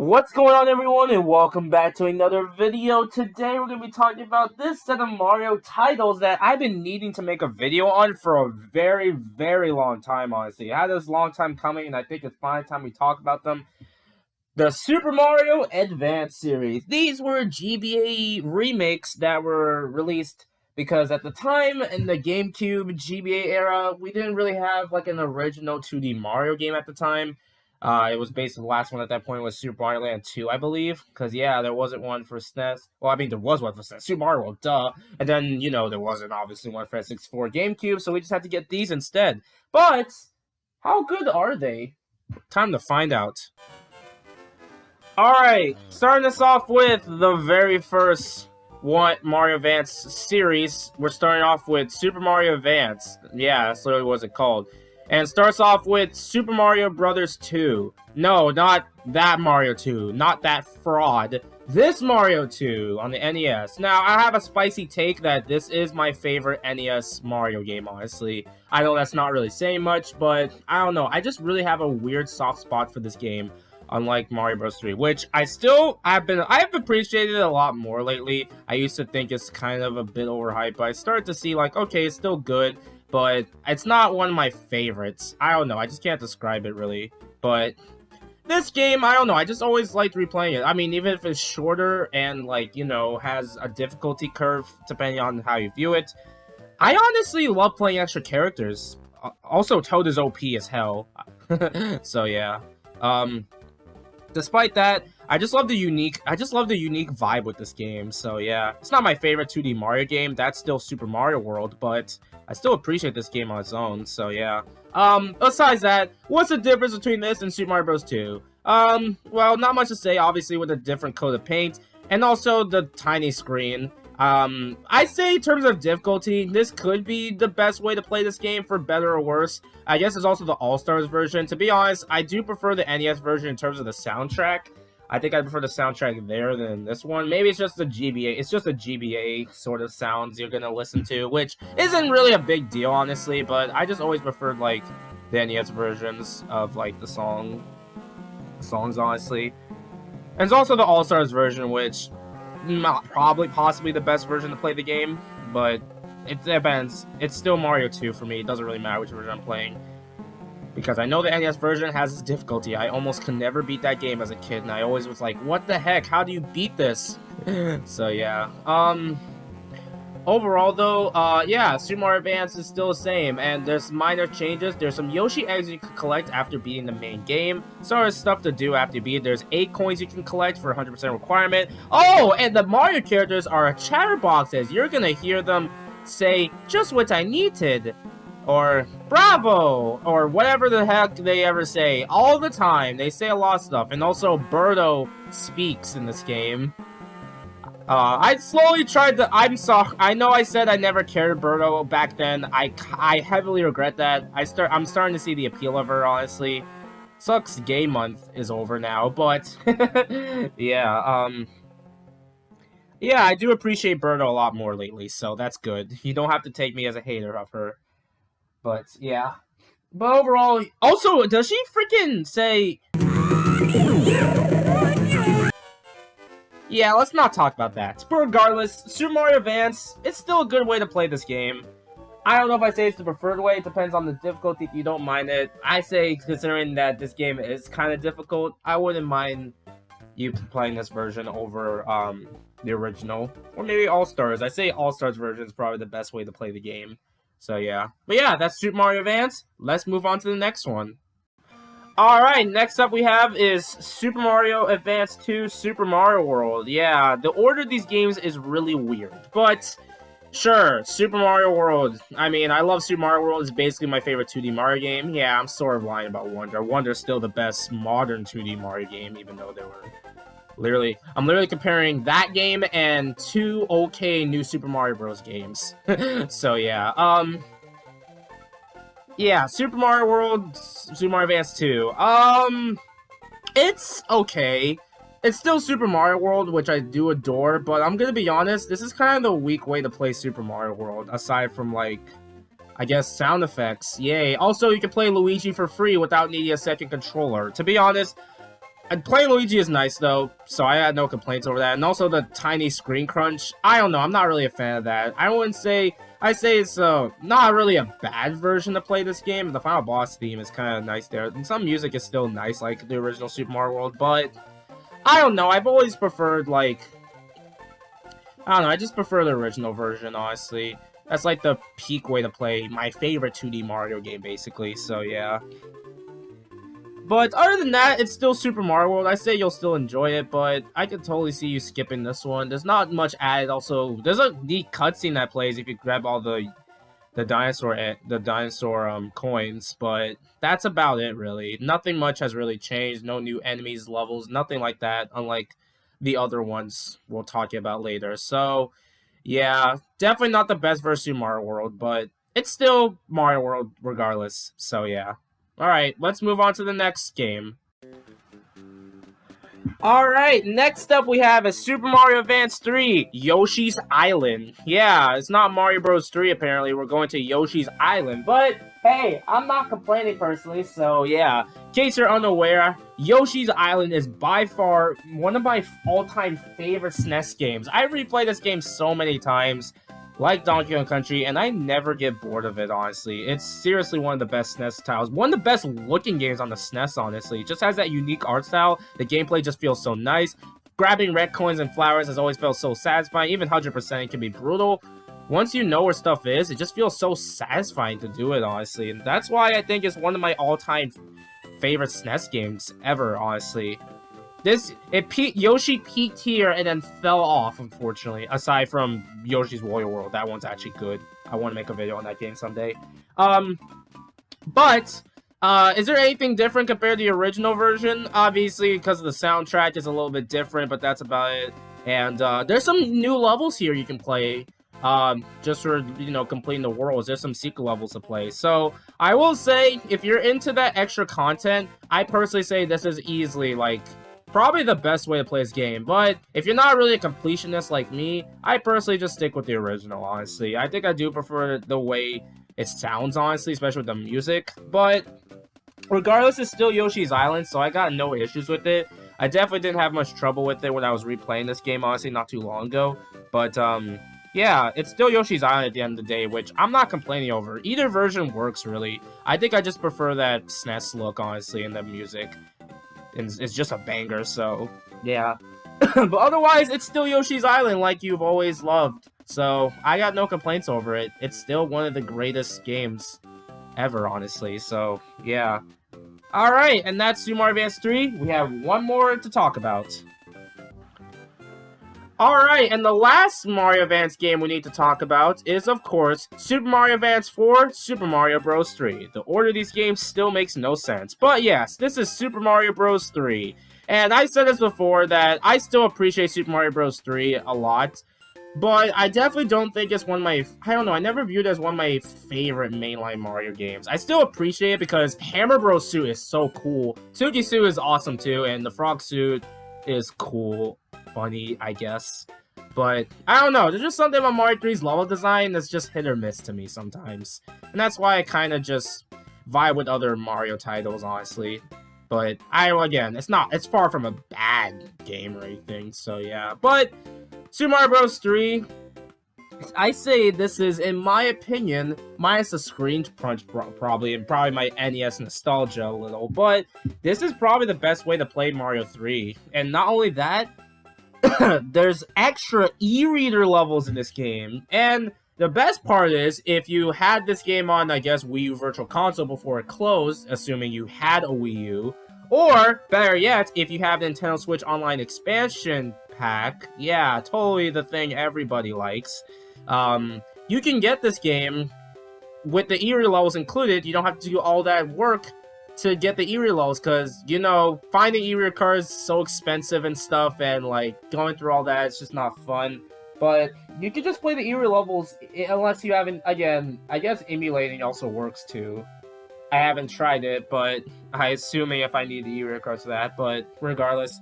What's going on, everyone, and welcome back to another video. Today we're going to be talking about this set of Mario titles that I've been needing to make a video on for a very long time, honestly. I had this long time coming, and I think it's finally time we talk about them. The Super Mario Advance series. These were GBA remakes that were released because at the time, in the GameCube GBA era, we didn't really have like an original 2D Mario game at the time. It was basically the last one at that point was Super Mario Land 2, I believe. Because, yeah, there wasn't one for SNES. Well, I mean, there was one for SNES. Super Mario World, duh. And then, there wasn't obviously one for N64 GameCube, so we just had to get these instead. But, how good are they? Time to find out. Alright, starting us off with the very first Mario Advance series. We're starting off with Super Mario Advance. Yeah, that's literally what it's called. And starts off with Super Mario Brothers 2. No, not that Mario 2. Not that fraud. This Mario 2 on the NES. Now, I have a spicy take that this is my favorite NES Mario game, honestly. I know that's not really saying much, but I don't know. I just really have a weird soft spot for this game. Unlike Mario Bros. 3, which I've appreciated it a lot more lately. I used to think it's kind of a bit overhyped, but I started to see, like, okay, it's still good, but it's not one of my favorites. I don't know, I just can't describe it, really. But this game, I don't know, I just always liked replaying it. I mean, even if it's shorter and, like, has a difficulty curve, depending on how you view it, I honestly love playing extra characters. Also, Toad is OP as hell. So, yeah. Despite that, I just love the unique vibe with this game. So yeah, it's not my favorite 2D Mario game. That's still Super Mario World, but I still appreciate this game on its own. So yeah. Besides that, what's the difference between this and Super Mario Bros. 2? Well, not much to say. Obviously, with a different coat of paint and also the tiny screen. I'd say in terms of difficulty, this could be the best way to play this game for better or worse. I guess it's also the All-Stars version. To be honest, I do prefer the NES version in terms of the soundtrack. I think I prefer the soundtrack there than this one. Maybe it's just the GBA. It's just the GBA sort of sounds you're gonna listen to, which isn't really a big deal, honestly, but I just always preferred, like, the NES versions of, like, the songs, honestly. And it's also the All-Stars version, which not possibly the best version to play the game, but it depends. It's still Mario 2 for me. It doesn't really matter which version I'm playing, because I know the NES version has its difficulty. I almost could never beat that game as a kid, and I always was like, what the heck, how do you beat this? So yeah. Overall, though, yeah, Super Mario Advance is still the same, and there's minor changes. There's some Yoshi eggs you can collect after beating the main game. So there's stuff to do after you beat it. There's 8 coins you can collect for 100% requirement. Oh, and the Mario characters are chatterboxes. You're gonna hear them say, just what I needed, or bravo, or whatever the heck they ever say. All the time. They say a lot of stuff. And also, Birdo speaks in this game. I slowly tried to. I'm sorry. I know I said I never cared Birdo back then. I heavily regret that. I'm starting to see the appeal of her, honestly. Sucks gay month is over now, but yeah. Yeah, I do appreciate Birdo a lot more lately, so that's good. You don't have to take me as a hater of her. But yeah. But overall, also, does she freaking say? Yeah, let's not talk about that. But regardless, Super Mario Advance, it's still a good way to play this game. I don't know if I say it's the preferred way. It depends on the difficulty if you don't mind it. I say, considering that this game is kind of difficult, I wouldn't mind you playing this version over the original. Or maybe All-Stars. I say All-Stars version is probably the best way to play the game. So yeah. But yeah, that's Super Mario Advance. Let's move on to the next one. Alright, next up we have is Super Mario Advance 2 Super Mario World. Yeah, the order of these games is really weird, but sure, Super Mario World. I mean, I love Super Mario World. It's basically my favorite 2D Mario game. Yeah, I'm sort of lying about Wonder. Wonder's still the best modern 2D Mario game, even though they were I'm literally comparing that game and 2 okay new Super Mario Bros. Games. So yeah, yeah, Super Mario World, Super Mario Advance 2. It's okay. It's still Super Mario World, which I do adore, but I'm gonna be honest, this is kind of the weak way to play Super Mario World, aside from, like, I guess, sound effects. Yay. Also, you can play Luigi for free without needing a second controller. To be honest, And playing Luigi is nice though, so I had no complaints over that. And also the tiny screen crunch. I don't know, I'm not really a fan of that. I say it's not really a bad version to play this game. The final boss theme is kind of nice there, and some music is still nice, like the original Super Mario World. But I don't know, I've always preferred like I don't know, I just prefer the original version, honestly. That's like the peak way to play my favorite 2D Mario game, basically. So yeah. But other than that, it's still Super Mario World. I say you'll still enjoy it, but I could totally see you skipping this one. There's not much added. Also, there's a neat cutscene that plays if you grab all the dinosaur coins, but that's about it really. Nothing much has really changed. No new enemies, levels, nothing like that. Unlike the other ones we'll talk about later. So yeah, definitely not the best version of Mario World, but it's still Mario World regardless. So yeah. Alright, let's move on to the next game. Alright, next up we have is Super Mario Advance 3, Yoshi's Island. Yeah, it's not Mario Bros. 3 apparently, we're going to Yoshi's Island, but hey, I'm not complaining personally, so yeah. In case you're unaware, Yoshi's Island is by far one of my all-time favorite SNES games. I replayed this game so many times, like Donkey Kong Country, and I never get bored of it, honestly. It's seriously one of the best SNES titles. One of the best looking games on the SNES, honestly. It just has that unique art style. The gameplay just feels so nice. Grabbing red coins and flowers has always felt so satisfying. Even 100% can be brutal. Once you know where stuff is, it just feels so satisfying to do it, honestly. And that's why I think it's one of my all-time favorite SNES games ever, honestly. Yoshi peaked here and then fell off, unfortunately, aside from Yoshi's Woolly World. That one's actually good. I want to make a video on that game someday. But is there anything different compared to the original version? Obviously, because of the soundtrack is a little bit different, but that's about it. And there's some new levels here you can play. Just for, you know, completing the worlds. There's some secret levels to play. So, I will say, if you're into that extra content, I personally say this is easily, like, probably the best way to play this game. But if you're not really a completionist like me, I personally just stick with the original, honestly. I think I do prefer the way it sounds, honestly, especially with the music. But regardless, it's still Yoshi's Island, so I got no issues with it. I definitely didn't have much trouble with it when I was replaying this game, honestly, not too long ago. But, yeah, it's still Yoshi's Island at the end of the day, which I'm not complaining over. Either version works, really. I think I just prefer that SNES look, honestly, and the music. It's just a banger, so yeah. But otherwise, it's still Yoshi's Island like you've always loved. So I got no complaints over it. It's still one of the greatest games ever, honestly. So yeah. Alright, and that's Super Mario Advance 3. We have one more to talk about. Alright, and the last Mario Advance game we need to talk about is, of course, Super Mario Advance 4, Super Mario Bros. 3. The order of these games still makes no sense. But yes, this is Super Mario Bros. 3. And I said this before, that I still appreciate Super Mario Bros. 3 a lot. But I definitely don't think it's one of my... I don't know, I never viewed it as one of my favorite mainline Mario games. I still appreciate it because Hammer Bros. Suit is so cool. Suki Suit is awesome too, and the Frog Suit is cool. Funny, I guess. But, I don't know, there's just something about Mario 3's level design that's just hit or miss to me sometimes. And that's why I kind of just vibe with other Mario titles, honestly. But, again, it's far from a bad game or anything, so yeah. But, Super Mario Bros. 3, I say this is, in my opinion, minus the screen crunch probably, and probably my NES nostalgia a little, but this is probably the best way to play Mario 3. And not only that, there's extra e-reader levels in this game, and the best part is, if you had this game on, I guess, Wii U Virtual Console before it closed, assuming you had a Wii U, or, better yet, if you have Nintendo Switch Online Expansion Pack, yeah, totally the thing everybody likes, you can get this game with the e-reader levels included. You don't have to do all that work to get the e-reader levels, because, you know, finding e-reader cards is so expensive and stuff, and, like, going through all that, it's just not fun. But you can just play the e-reader levels, unless you haven't, again, I guess emulating also works too. I haven't tried it, but I assuming if I need the e-reader cards for that, but regardless,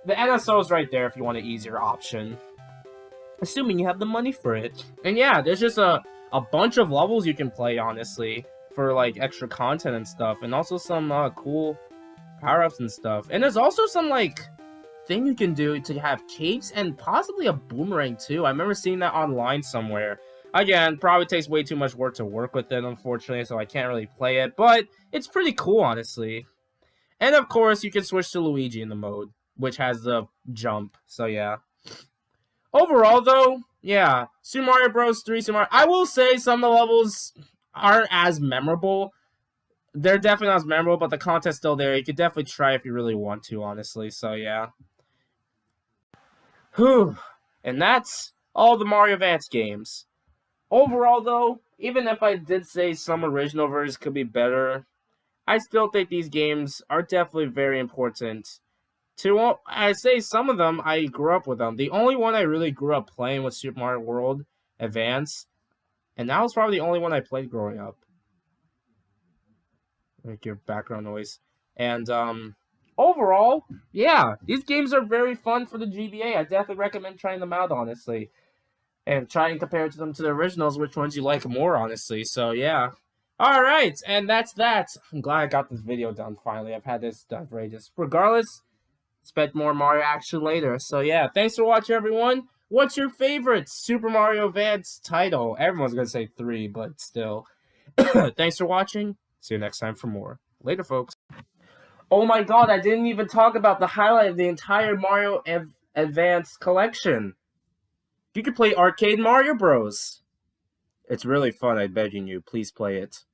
the NSO is right there if you want an easier option. Assuming you have the money for it. And yeah, there's just a bunch of levels you can play, honestly, for, like, extra content and stuff, and also some cool power-ups and stuff. And there's also some, like, thing you can do to have capes and possibly a boomerang, too. I remember seeing that online somewhere. Again, probably takes way too much work to work with it, unfortunately, so I can't really play it. But it's pretty cool, honestly. And, of course, you can switch to Luigi in the mode, which has the jump. So, yeah. Overall, though, yeah, Super Mario Bros. 3, Super Mario... I will say some of the levels aren't as memorable. They're definitely not as memorable, but the content's still there. You could definitely try if you really want to, honestly. So, yeah. Whew. And that's all the Mario Advance games. Overall, though, even if I did say some original versions could be better, I still think these games are definitely very important. I say some of them, I grew up with them. The only one I really grew up playing was Super Mario World Advance, and that was probably the only one I played growing up. Make your background noise. And, overall, yeah, these games are very fun for the GBA. I definitely recommend trying them out, honestly. And try and compare them to the originals, which ones you like more, honestly. So, yeah. Alright, and that's that. I'm glad I got this video done, finally. I've had this stuff for ages. Regardless, expect more Mario action later. So, yeah, thanks for watching, everyone. What's your favorite Super Mario Advance title? Everyone's going to say 3, but still. Thanks for watching. See you next time for more. Later, folks. Oh my god, I didn't even talk about the highlight of the entire Mario Advance collection. You can play Arcade Mario Bros. It's really fun, I'm begging you. Please play it.